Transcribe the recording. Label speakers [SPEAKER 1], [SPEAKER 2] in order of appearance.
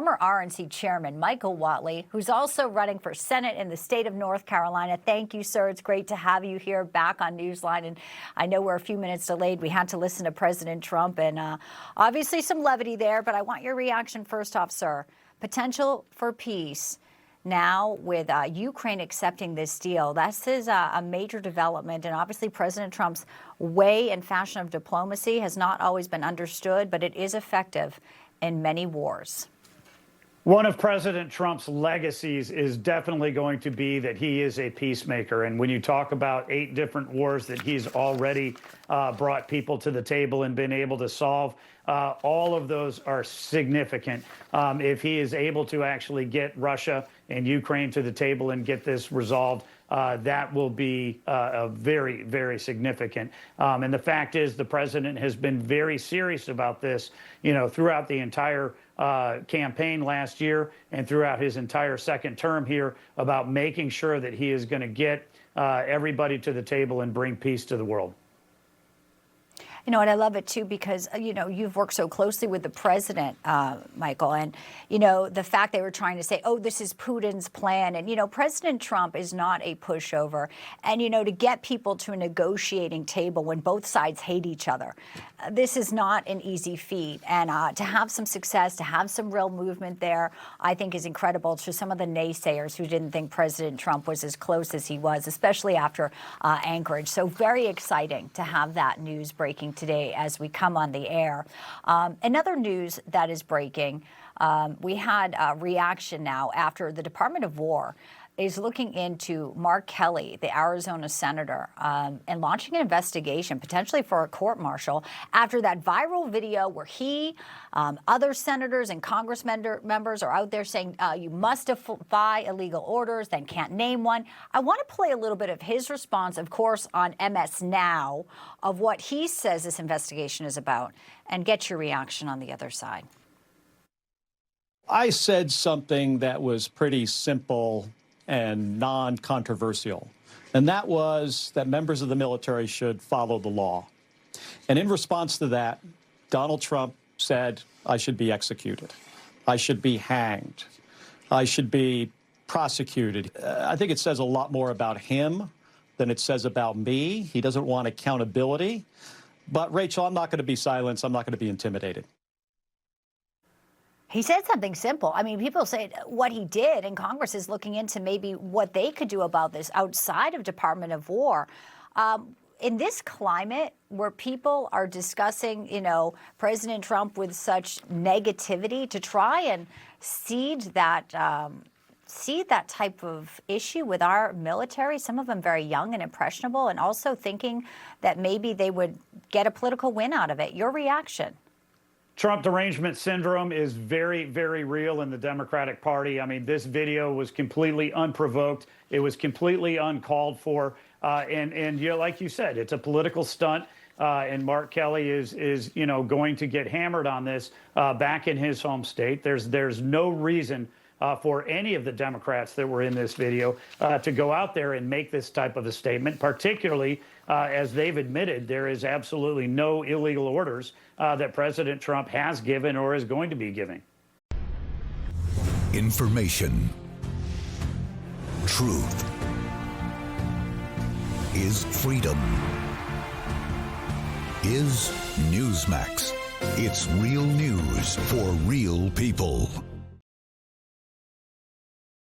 [SPEAKER 1] former RNC chairman Michael Whatley, who's also running for Senate in the state of North Carolina. Thank you, sir. It's great to have you here back on Newsline. And I know we're a few minutes delayed. We had to listen to President Trump, and obviously some levity there, but I want your reaction first off, sir. Potential for peace. Now, with Ukraine accepting this deal, this is a major development. And obviously, President Trump's way and fashion of diplomacy has not always been understood, but it is effective in many wars.
[SPEAKER 2] One of President Trump's legacies is definitely going to be that he is a peacemaker. And when you talk about 8 different wars that he's already brought people to the table and been able to solve, all of those are significant. If he is able to actually get Russia and Ukraine to the table and get this resolved, that will be very, very significant. And the fact is, the president has been very serious about this, throughout the entire campaign last year and throughout his entire second term here, about making sure that he is going to get everybody to the table and bring peace to the world.
[SPEAKER 1] And I love it, too, because, you've worked so closely with the president, Michael, and, the fact they were trying to say, oh, this is Putin's plan. And, President Trump is not a pushover. And, to get people to a negotiating table when both sides hate each other, this is not an easy feat. And to have some success, to have some real movement there, I think is incredible to some of the naysayers who didn't think President Trump was as close as he was, especially after Anchorage. So very exciting to have that news breaking today as we come on the air. Another news that is breaking, we had a reaction now after the Department of War is looking into Mark Kelly, the Arizona senator, and launching an investigation, potentially for a court-martial, after that viral video where he, other senators and Congress members are out there saying you must defy illegal orders, then can't name one. I want to play a little bit of his response, of course, on MS Now, of what he says this investigation is about, and get your reaction on the other side.
[SPEAKER 3] I said something that was pretty simple and non-controversial, and that was that members of the military should follow the law. And in response to that, Donald Trump said, I should be executed. I should be hanged. I should be prosecuted. I think it says a lot more about him than it says about me. He doesn't want accountability. But, Rachel, I'm not going to be silenced. I'm not going to be intimidated.
[SPEAKER 1] He said something simple. I mean, people say what he did, and Congress is looking into maybe what they could do about this outside of Department of War. In this climate where people are discussing, President Trump with such negativity, to try and seed that type of issue with our military, some of them very young and impressionable, and also thinking that maybe they would get a political win out of it. Your reaction?
[SPEAKER 2] Trump derangement syndrome is very, very real in the Democratic Party. I mean, this video was completely unprovoked. It was completely uncalled for. And like you said, it's a political stunt. And Mark Kelly is going to get hammered on this back in his home state. There's no reason for any of the Democrats that were in this video to go out there and make this type of a statement, particularly as they've admitted there is absolutely no illegal orders that President Trump has given or is going to be giving.
[SPEAKER 4] Information. Truth is freedom. Is Newsmax. It's real news for real people.